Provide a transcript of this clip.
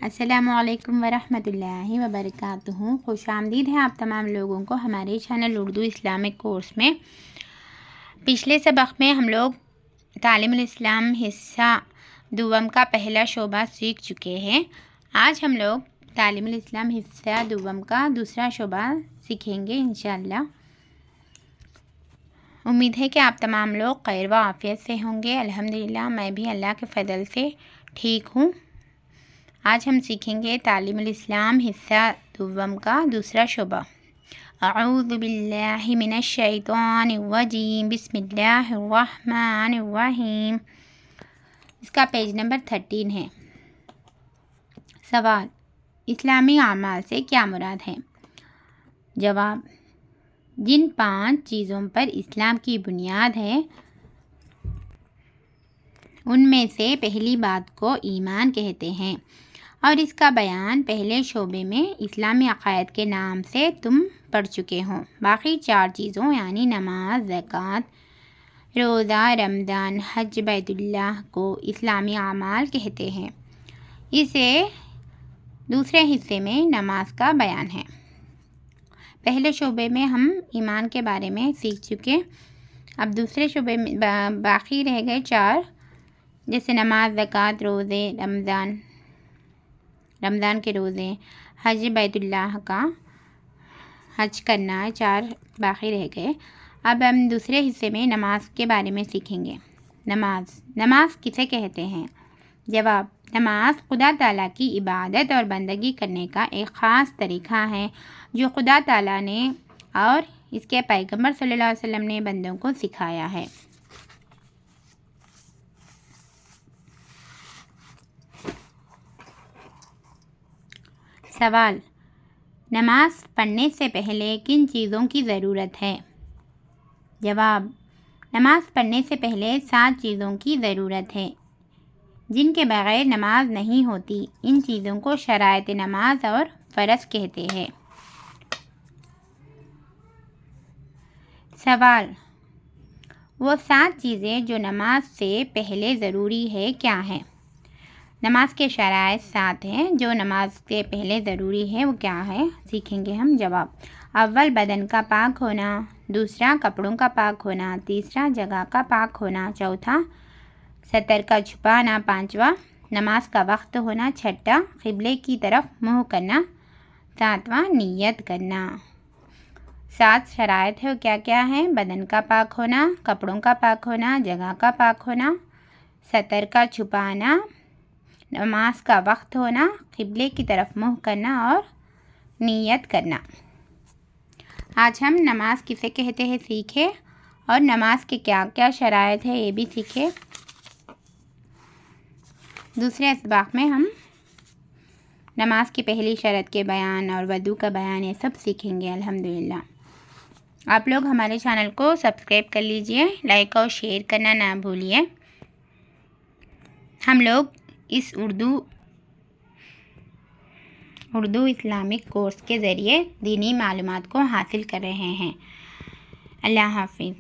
السلام علیکم ورحمۃ اللہ وبرکاتہ۔ خوش آمدید ہے آپ تمام لوگوں کو ہمارے چینل اردو اسلامک کورس میں۔ پچھلے سبق میں ہم لوگ تعلیم الاسلام حصہ دوم کا پہلا شعبہ سیکھ چکے ہیں۔ آج ہم لوگ تعلیم الاسلام حصہ دوم کا دوسرا شعبہ سیکھیں گے انشاءاللہ۔ امید ہے کہ آپ تمام لوگ خیر و عافیت سے ہوں گے۔ الحمدللہ میں بھی اللہ کے فضل سے ٹھیک ہوں۔ آج ہم سیکھیں گے تعلیم الاسلام حصہ دوم کا دوسرا شعبہ۔ اعوذ باللہ من الشیطان الرجیم، بسم اللہ الرحمن الرحیم۔ اس کا پیج نمبر 13 ہے۔ سوال: اسلامی اعمال سے کیا مراد ہے؟ جواب: جن 5 چیزوں پر اسلام کی بنیاد ہے ان میں سے پہلی بات کو ایمان کہتے ہیں، اور اس کا بیان پہلے شعبے میں اسلامی عقائد کے نام سے تم پڑھ چکے ہو۔ باقی 4 چیزوں یعنی نماز، زکوٰۃ، روزہ، رمضان، حج بیت اللہ کو اسلامی اعمال کہتے ہیں۔ اسے دوسرے حصے میں نماز کا بیان ہے۔ پہلے شعبے میں ہم ایمان کے بارے میں سیکھ چکے، اب دوسرے شعبے میں باقی رہ گئے 4، جیسے نماز، زکوٰۃ، روزے، رمضان کے روزے، حج بیت اللہ کا حج کرنا، 4 باقی رہ گئے۔ اب ہم دوسرے حصے میں نماز کے بارے میں سیکھیں گے۔ نماز کسے کہتے ہیں؟ جواب: نماز خدا تعالیٰ کی عبادت اور بندگی کرنے کا ایک خاص طریقہ ہے جو خدا تعالیٰ نے اور اس کے پیغمبر صلی اللہ علیہ وسلم نے بندوں کو سکھایا ہے۔ سوال: نماز پڑھنے سے پہلے کن چیزوں کی ضرورت ہے؟ جواب: نماز پڑھنے سے پہلے 7 چیزوں کی ضرورت ہے جن کے بغیر نماز نہیں ہوتی۔ ان چیزوں کو شرائط نماز اور فرض کہتے ہیں۔ سوال: وہ 7 چیزیں جو نماز سے پہلے ضروری ہے کیا ہیں؟ نماز کے شرائط 7 ہیں جو نماز سے پہلے ضروری ہے، وہ کیا ہے سیکھیں گے ہم۔ جواب: اول بدن کا پاک ہونا، دوسرا کپڑوں کا پاک ہونا، تیسرا جگہ کا پاک ہونا، چوتھا ستر کا چھپانا، پانچواں نماز کا وقت ہونا، چھٹا قبلے کی طرف منہ کرنا، ساتواں نیت کرنا۔ 7 شرائط ہے وہ کیا کیا ہیں؟ بدن کا پاک ہونا، کپڑوں کا پاک ہونا، جگہ کا پاک ہونا، ستر کا چھپانا، نماز کا وقت ہونا، قبلے کی طرف منہ کرنا اور نیت کرنا۔ آج ہم نماز کسے کہتے ہیں سیکھے، اور نماز کے کیا کیا شرائط ہے یہ بھی سیکھے۔ دوسرے اسباق میں ہم نماز کی پہلی شرط کے بیان اور وضو کا بیان یہ سب سیکھیں گے الحمدللہ۔ آپ لوگ ہمارے چینل کو سبسکرائب کر لیجئے، لائک اور شیئر کرنا نہ بھولیے۔ ہم لوگ اس اردو اسلامک کورس کے ذریعے دینی معلومات کو حاصل کر رہے ہیں۔ اللہ حافظ۔